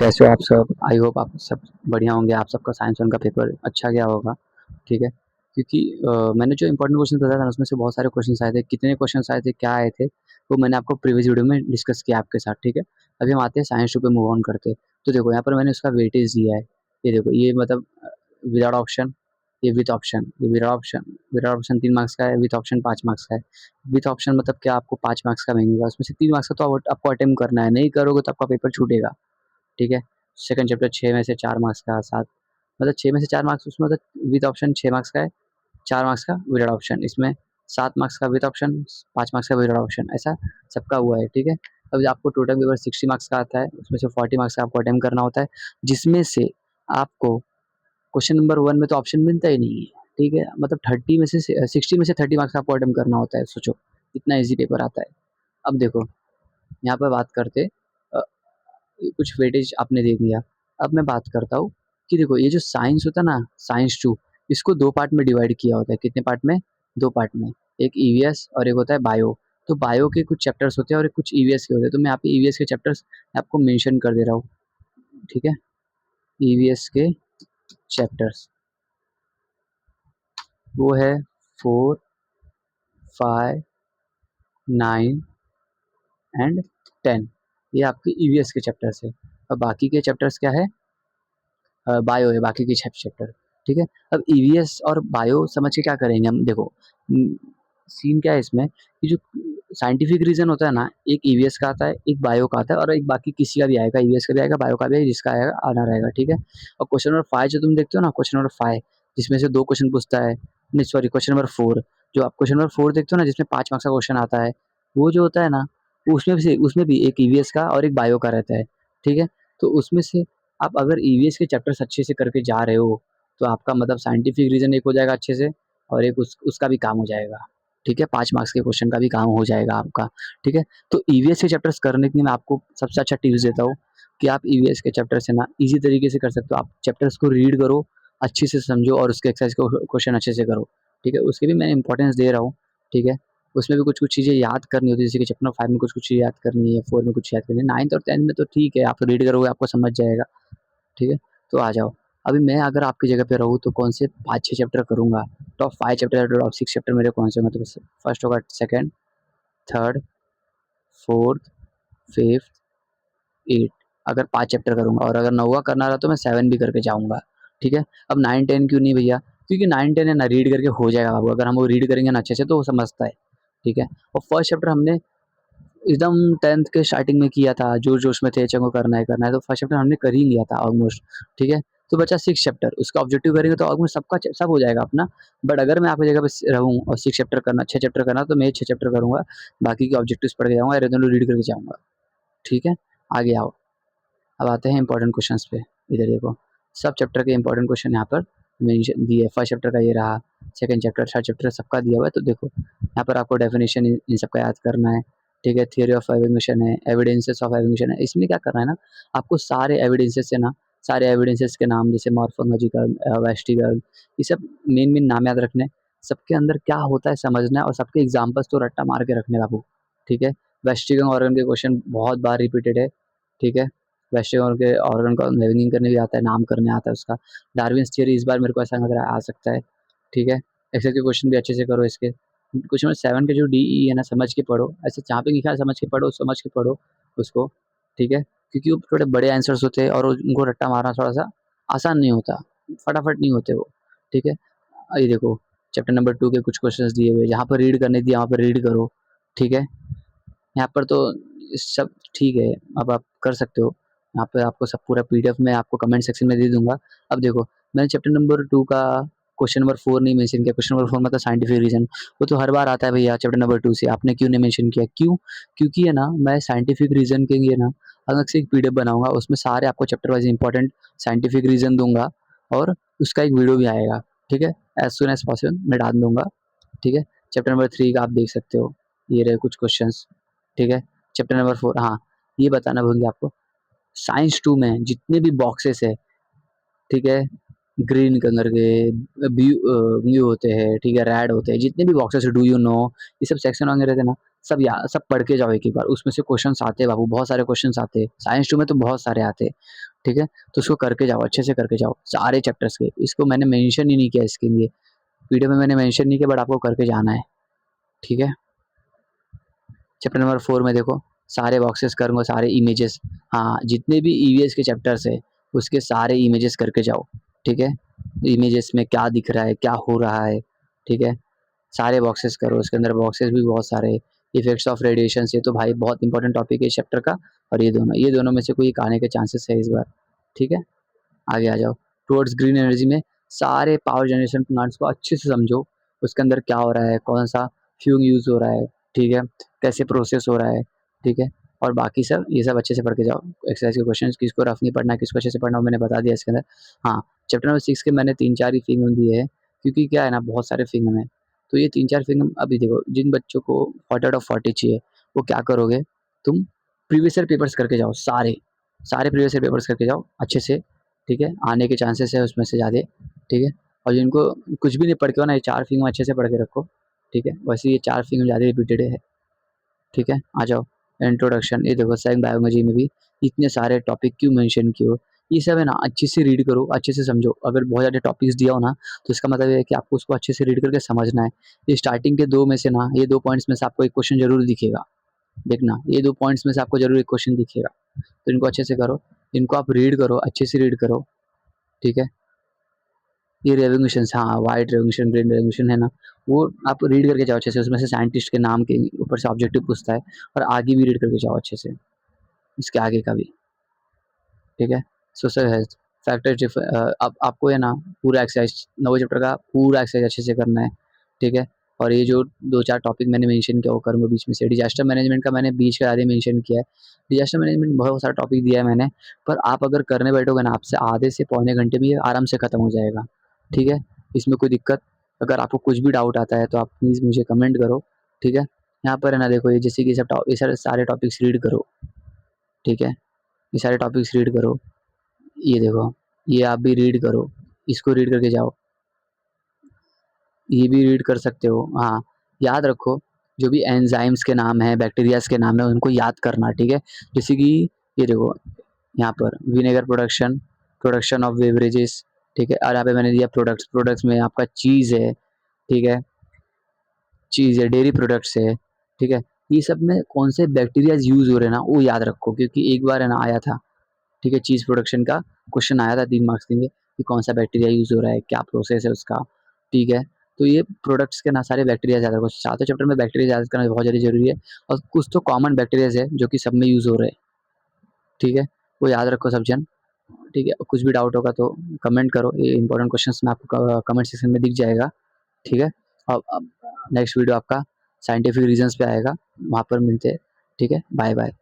कैसे हो आप सब? आई होप आप सब बढ़िया होंगे। आप सबका साइंस 1 का पेपर अच्छा गया होगा, ठीक है? क्योंकि मैंने जो इम्पोर्टेंट क्वेश्चन बताया था ना, उसमें से बहुत सारे क्वेश्चन्स आए थे। कितने क्वेश्चन्स आए थे, क्या आए थे, वो मैंने आपको प्रीवियस वीडियो में डिस्कस किया आपके साथ, ठीक है? अभी हम आते हैं साइंस 2 पे मूव ऑन करते हैं। तो देखो यहाँ पर मैंने उसका वेटेज दिया है। ये देखो, ये मतलब विदाउट ऑप्शन, ये विथ ऑप्शन, ये विदाउट ऑप्शन 3 मार्क्स का है, विथ ऑप्शन 5 मार्क्स का है। विथ ऑप्शन मतलब क्या, आपको 5 मार्क्स का मिलेगा, उसमें से 3 मार्क्स का तो आपको अटेम्प्ट करना है, नहीं करोगे तो आपका पेपर छूटेगा। ठीक है? सेकंड चैप्टर 6 में से 4 मार्क्स का, 7 मतलब 6 में से 4 मार्क्स, उसमें मतलब विद ऑप्शन 6 मार्क्स का है, 4 मार्क्स का विदाउट ऑप्शन, इसमें 7 मार्क्स का विद ऑप्शन, 5 मार्क्स का विदाउट ऑप्शन, ऐसा सबका हुआ है, ठीक है? अब आपको टोटल पेपर 60 मार्क्स का आता है, उसमें से 40 मार्क्स का आपको अटेम्प्ट करना होता है, जिसमें से आपको क्वेश्चन नंबर 1 में तो ऑप्शन मिलता ही नहीं है, ठीक है? मतलब 30 में से 60 में से 30 मार्क्स का आपको अटेम्प्ट करना होता है, सोचो इतना ईज़ी पेपर आता है। अब देखो, यहाँ पे बात करते अ, कुछ वेटेज आपने दे दिया। अब मैं बात करता हूँ कि देखो, ये जो साइंस होता है ना, साइंस 2, इसको 2 पार्ट में डिवाइड किया होता है। कितने पार्ट में? 2 पार्ट में। एक ईवीएस और एक होता है बायो। तो बायो के कुछ चैप्टर्स होते हैं और कुछ ईवीएस के होते हैं। तो मैं यहाँ पे ईवीएस के चैप्टर्स आपको मेंशन कर दे रहा हूँ, ठीक है? ईवीएस के चैप्टर्स वो है 4, 5, 9 एंड 10। ये आपके ईवीएस के चैप्टर्स है। और बाकी के चैप्टर्स क्या है? बायो है, बाकी के 6 चैप्टर, ठीक है? अब ईवीएस और बायो समझ के क्या करेंगे हम, देखो सीन क्या है इसमें कि जो साइंटिफिक रीज़न होता है ना, एक ईवीएस का आता है, एक बायो का आता है और एक बाकी किसी का भी आएगा, ईवीएस का भी आएगा, बायो का भी आएगा, जिसका आएगा आना रहेगा, ठीक है? और क्वेश्चन नंबर 5 जो तुम देखते हो ना, क्वेश्चन नंबर 5 जिसमें से 2 क्वेश्चन पूछता है, नहीं सॉरी, क्वेश्चन नंबर 4, जो आप क्वेश्चन नंबर 4 देखते हो ना, जिसमें 5 मार्क्स का क्वेश्चन आता है, वो जो होता है ना, उसमें भी एक ईवीएस का और एक बायो का रहता है, ठीक है? तो उसमें से आप अगर ईवीएस के चैप्टर्स अच्छे से करके जा रहे हो, तो आपका मतलब साइंटिफिक रीज़न एक हो जाएगा अच्छे से, और एक उसका भी काम हो जाएगा, ठीक है? 5 मार्क्स के क्वेश्चन का भी काम हो जाएगा आपका, ठीक है? तो ईवीएस के चैप्टर्स करने के लिए मैं आपको सबसे अच्छा टिप्स देता हूँ कि आप ईवीएस के चैप्टर्स है ना, ईज़ी तरीके से कर सकते हो। आप चैप्टर्स को रीड करो, अच्छे से समझो और उसके एक्सरसाइज़ को क्वेश्चन अच्छे से करो, ठीक है? उसके भी मैं इम्पोर्टेंस दे रहा हूँ, ठीक है? उसमें भी कुछ-कुछ चीज़ें याद करनी होती है, जैसे कि चैप्टर 5 में कुछ-कुछ चीज़ें याद करनी है, 4 में कुछ याद करनी है, 9th और 10th में तो ठीक है, आप रीड करोगे आपको समझ जाएगा, ठीक है? तो आ जाओ। अभी मैं अगर आपकी जगह पे रहूँ तो कौन से 5-6 चैप्टर करूँगा? टॉप 5 चैप्टर या टॉप 6 चैप्टर मेरे कौन से होंगे? तो फर्स्ट होगा सेकंड, थर्ड, फोर्थ, फिफ्थ, 8, अगर 5 चैप्टर करूँगा, और अगर 9वाँ करना रहा तो मैं 7 भी करके जाऊँगा, ठीक है? अब 9-10 क्यों नहीं भैया? क्योंकि 9-10 है ना, रीड करके हो जाएगा बाबू, अगर हम वो रीड करेंगे ना अच्छे से तो वो समझता है, ठीक है? और फर्स्ट चैप्टर हमने एकदम 10th के स्टार्टिंग में किया था, जोश-जोश में थे, चलो करना है, तो फर्स्ट चैप्टर हमने कर ही लिया था ऑलमोस्ट, ठीक है? तो बचा 6 चैप्टर, उसका ऑब्जेक्टिव करेंगे तो ऑलमोस्ट सब हो जाएगा अपना। बट अगर मैं आपकी जगह पे रहूँ और 6 चैप्टर करना, 6 चैप्टर करना, तो मैं 6 चैप्टर करूँगा, बाकी के ऑब्जेक्टिव्स पढ़ के जाऊँगा, रेदोनली रीड करके जाऊँगा, ठीक है? आगे आओ। अब आते हैं इंपॉर्टेंट क्वेश्चंस पे। इधर देखो, सब चैप्टर के इंपॉर्टेंट क्वेश्चन यहाँ पर मेंशन दिए। फर्स्ट चैप्टर का ये रहा, सेकंड चैप्टर, थर्ड चैप्टर सबका दिया हुआ है। तो देखो, यहाँ पर आपको डेफिनेशन इन सबका याद करना है, ठीक है? थ्योरी ऑफ एवोल्यूशन है, एविडेंसेस ऑफ एवोल्यूशन है। इसमें क्या करना है ना, आपको सारे एविडेंसेस से ना, सारे एविडेंसेस के नाम, जैसे मॉर्फोलॉजिकल, वेस्टिगल, ये सब मेन नाम याद रखने हैं। सबके अंदर क्या होता है समझना है, और सबके एग्जाम्पल्स तो रट्टा मार के रखने बाबू, ठीक है? वेस्टिगल ऑर्गन के क्वेश्चन बहुत बार रिपीटेड है, ठीक है? वेस्टिगल के ऑर्गन का नेमिंग करने भी आता है, नाम करने आता है उसका। डार्विन्स थ्योरी इस बार मेरे को ऐसा लग रहा है आ सकता है, ठीक है? एक्सेल के क्वेश्चन भी अच्छे से करो इसके। क्वेश्चन नंबर 7 के जो डीई है ना, समझ के पढ़ो। ऐसे जहाँ पे लिखा है समझ के पढ़ो उसको, ठीक है? क्योंकि वो थोड़े बड़े आंसर्स होते हैं और उनको रट्टा मारना थोड़ा-सा आसान नहीं होता, फटाफट नहीं होते वो, ठीक है? ये देखो, चैप्टर नंबर 2 के कुछ क्वेश्चंस दिए हुए हैं, जहाँ पर रीड करने दिए वहाँ पर रीड करो, ठीक है? यहाँ पर तो सब ठीक है, अब आप कर सकते हो। यहाँ पे आपको सब पूरा पीडीएफ मैं आपको कमेंट सेक्शन में दे दूँगा। अब देखो, मैंने चैप्टर नंबर 2 का क्वेश्चन नंबर 4 नहीं मेंशन किया। क्वेश्चन नंबर 4 मतलब साइंटिफिक रीज़न, वो तो हर बार आता है भैया चैप्टर नंबर 2 से, आपने क्यों नहीं मेंशन किया? क्यों? क्योंकि है ना, मैं साइंटिफिक रीज़न के लिए ना अलग से एक पीडीएफ बनाऊँगा, उसमें सारे आपको chapter wise important scientific reason दूँगा, और उसका एक वीडियो भी आएगा, ठीक है? एज़ सून एज़ पॉसिबल मैं डाल दूँगा, ठीक है? चैप्टर नंबर 3 का आप देख सकते हो, ये रहे कुछ क्वेश्चंस, ठीक है? चैप्टर नंबर 4, हाँ, ये बताना भूल गया आपको, साइंस 2 में जितने भी बॉक्सेस है, ठीक है? ग्रीन कलर के ब्लू होते हैं, ठीक है? रेड होते हैं, जितने भी बॉक्सेस है, डू यू नो, ये सब सेक्शन वगैरह रहते हैं ना, सब पढ़ के जाओ एक-एक बार, उसमें से क्वेश्चन्स आते हैं बाबू, बहुत सारे क्वेश्चन्स आते हैं। साइंस 2 में तो बहुत सारे आते हैं, ठीक है, तो उसको करके जाओ, अच्छे से करके जाओ सारे चैप्टर्स के। इसको मैंने मेंशन ही नहीं किया इसके लिए, वीडियो में मैंने मेंशन नहीं किया, बट आपको करके जाना है, ठीक है। चैप्टर नंबर 4 में देखो सारे बॉक्सेस करूँगा, सारे इमेजेस, हाँ जितने भी ईवीएस के चैप्टर्स है उसके सारे इमेजेस करके जाओ, ठीक है। इमेजेस में क्या दिख रहा है, क्या हो रहा है, ठीक है, सारे बॉक्सेस करो। इसके अंदर बॉक्सेस भी बहुत सारे, इफेक्ट्स ऑफ रेडिएशन, ये तो भाई बहुत इंपॉर्टेंट टॉपिक है इस चैप्टर का। और ये दोनों में से कोई एक आने के चांसेस है इस बार, ठीक है। आगे आ जाओ, टुवर्ड्स ग्रीन एनर्जी में सारे पावर जनरेशन प्लांट्स को अच्छे से समझो, उसके अंदर क्या हो रहा है, कौन सा फ्यूल यूज़ हो रहा है, ठीक है, कैसे प्रोसेस हो रहा है, ठीक है। और बाकी सब ये सब अच्छे से पढ़ के जाओ। एक्सरसाइज के क्वेश्चन किसको रफ नहीं पढ़ना है, किसको अच्छे से पढ़ना है, मैंने बता दिया इसके अंदर। हाँ, चैप्टर नंबर 6 के मैंने 3-4 ही फिंगम दिए हैं, क्योंकि क्या है ना, बहुत सारे फिंगम है, तो ये 3-4 फिंगम अभी देखो, जिन बच्चों को 40 आउट ऑफ 40 चाहिए वो क्या करोगे, तुम प्रीवियस ईयर पेपर्स करके जाओ, सारे प्रीवियस ईयर पेपर्स करके जाओ अच्छे से, ठीक है, आने के चांसेस है उसमें से ज़्यादा, ठीक है। और जिनको कुछ भी नहीं पढ़ के हो ना, ये 4 फिंगम अच्छे से पढ़ के रखो, ठीक है। वैसे ये 4 फिंगम ज़्यादा रिपीटेड है, ठीक है। आ जाओ इंट्रोडक्शन, ये देखो सेल बायोलॉजी में भी इतने सारे टॉपिक क्यों मेंशन किए हो, ये सब है ना अच्छे से रीड करो, अच्छे से समझो। अगर बहुत ज़्यादा टॉपिक्स दिया हो ना, तो इसका मतलब ये है कि आपको उसको अच्छे से रीड करके समझना है। ये स्टार्टिंग के 2 में से ना, ये 2 पॉइंट्स में से आपको एक क्वेश्चन ज़रूर दिखेगा, देखना ये 2 पॉइंट्स में से आपको ज़रूर एक क्वेश्चन दिखेगा, तो इनको अच्छे से करो, इनको आप रीड करो, अच्छे से रीड करो, ठीक है। ये रेवोल्यूशन, हाँ वाइट रेवोल्यूशन, ग्रीन रेवोल्यूशन है ना, वो आप रीड करके जाओ अच्छे से, उसमें से साइंटिस्ट के नाम के ऊपर से ऑब्जेक्टिव पूछता है, और आगे भी रीड करके जाओ अच्छे से, इसके आगे का भी, ठीक है। सोशल हेल्थ फैक्टर, अब आपको है ना पूरा एक्सरसाइज 9 चैप्टर का पूरा एक्सरसाइज अच्छे से करना है, ठीक है। और ये जो 2-4 टॉपिक मैंने मेंशन किया वो करूँगा बीच में से। डिजास्टर मैनेजमेंट का मैंने बीच का आधे मेंशन किया है, डिजास्टर मैनेजमेंट बहुत सारा टॉपिक दिया है मैंने, पर आप अगर करने बैठोगे ना, आपसे आधे से पौने घंटे में ये आराम से खत्म हो जाएगा, ठीक है। इसमें कोई दिक्कत, अगर आपको कुछ भी डाउट आता है तो आप प्लीज़ मुझे कमेंट करो, ठीक है। यहाँ पर है ना देखो, ये जैसे कि सब ये सारे टॉपिक्स रीड करो, ठीक है, ये सारे टॉपिक्स रीड करो, ये देखो, ये आप भी रीड करो, इसको रीड करके जाओ, ये भी रीड कर सकते हो। हाँ, याद रखो जो भी एंजाइम्स के नाम है, बैक्टीरियाज के नाम है, उनको याद करना, ठीक है। जैसे कि ये देखो यहाँ पर vinegar production, production of beverages, ठीक है। और यहाँ पे मैंने दिया प्रोडक्ट्स, प्रोडक्ट्स में आपका चीज़ है, ठीक है, चीज़ है, डेयरी प्रोडक्ट्स है, ठीक है। ये सब में कौन से बैक्टीरियाज यूज़ हो रहे हैं ना, वो याद रखो, क्योंकि एक बार है ना आया था, ठीक है, चीज़ प्रोडक्शन का क्वेश्चन आया था 3 मार्क्स के लिए, कि कौन सा बैक्टीरिया यूज़ हो रहा है, क्या प्रोसेस है उसका, ठीक है। तो ये प्रोडक्ट्स के ना सारे बैक्टीरिया याद रखो, 7वें चैप्टर में बैक्टीरिया याद करना बहुत ज़्यादा ज़रूरी है, और कुछ तो कॉमन बैक्टीरियाज है जो कि सब में यूज़ हो रहे हैं, ठीक है, वो याद रखो सब जन, ठीक है। कुछ भी डाउट होगा तो कमेंट करो, ये इंपॉर्टेंट क्वेश्चंस में आपको कमेंट सेक्शन में दिख जाएगा, ठीक है। अब नेक्स्ट वीडियो आपका साइंटिफिक रीजंस पे आएगा, वहाँ पर मिलते हैं, ठीक है, बाय बाय।